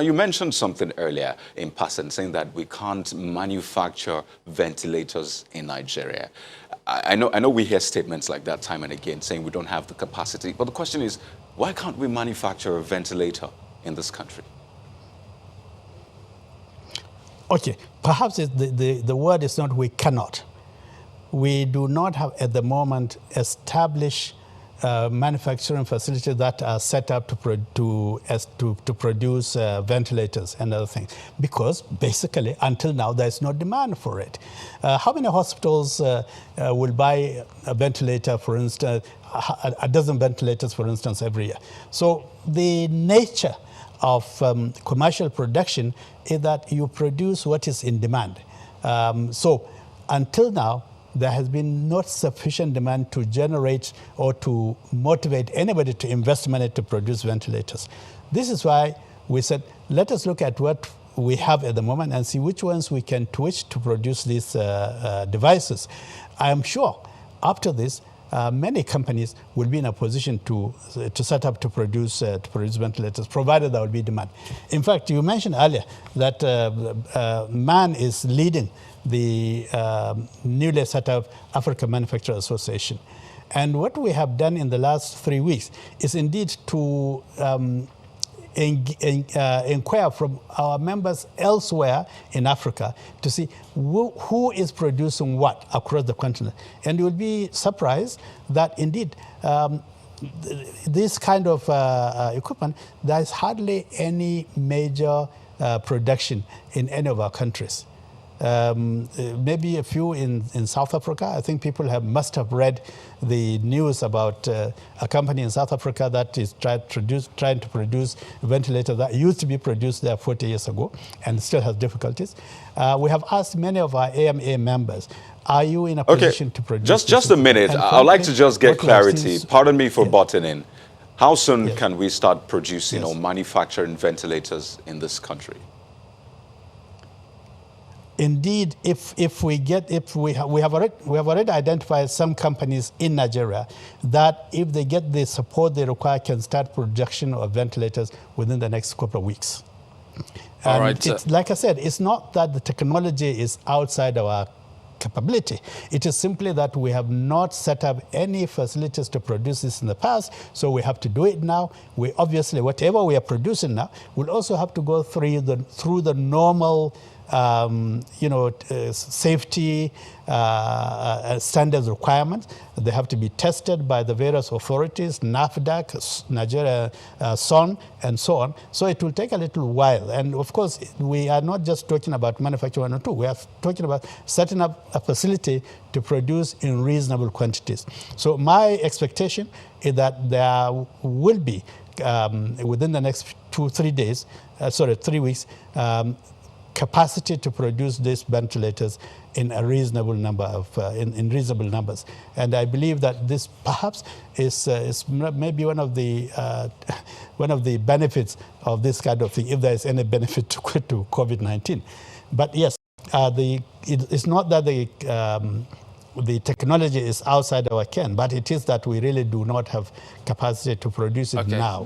you mentioned something earlier in passing, saying that we can't manufacture ventilators in Nigeria. I know we hear statements like that time and again, saying we don't have the capacity. But the question is, why can't we manufacture a ventilator in this country? Okay, perhaps the word is not we cannot. We do not have at the moment established manufacturing facilities that are set up to produce ventilators and other things, because basically until now there's no demand for it. How many hospitals will buy a ventilator, for instance, a dozen ventilators, for instance, every year? So the nature of commercial production is that you produce what is in demand. So until now, there has been not sufficient demand to generate or to motivate anybody to invest money to produce ventilators. This is why we said, let us look at what we have at the moment and see which ones we can twitch to produce these devices. I am sure after this, many companies will be in a position to set up to produce ventilators, provided there will be demand. In fact, you mentioned earlier that MAN is leading the newly set up African Manufacturers Association. And what we have done in the last 3 weeks is indeed to inquire from our members elsewhere in Africa to see who is producing what across the continent. And you will be surprised that indeed this kind of equipment, there is hardly any major production in any of our countries. Maybe a few in South Africa. I think people must have read the news about a company in South Africa that is trying to produce ventilators that used to be produced there 40 years ago and still has difficulties. We have asked many of our AMA members, are you in a position to produce? Just a minute. I'd like to just get clarity. Pardon me for butting in. How soon can we start producing or manufacturing ventilators in this country? Indeed, we have already identified some companies in Nigeria that, if they get the support they require, can start production of ventilators within the next couple of weeks. All right. It's, like I said, it's not that the technology is outside our capability. It is simply that we have not set up any facilities to produce this in the past, so we have to do it now. We obviously, whatever we are producing now, will also have to go through the normal safety standards requirements. They have to be tested by the various authorities, NAFDAC, Nigeria, SON, and so on. So it will take a little while. And of course, we are not just talking about manufacturing 1 or 2. We are talking about setting up a facility to produce in reasonable quantities. So my expectation is that there will be, within the next 3 weeks, capacity to produce these ventilators in a reasonable number of in reasonable numbers, and I believe that this perhaps is maybe one of the benefits of this kind of thing, if there is any benefit to COVID-19. But yes, it's not that the technology is outside our ken, but it is that we really do not have capacity to produce it now.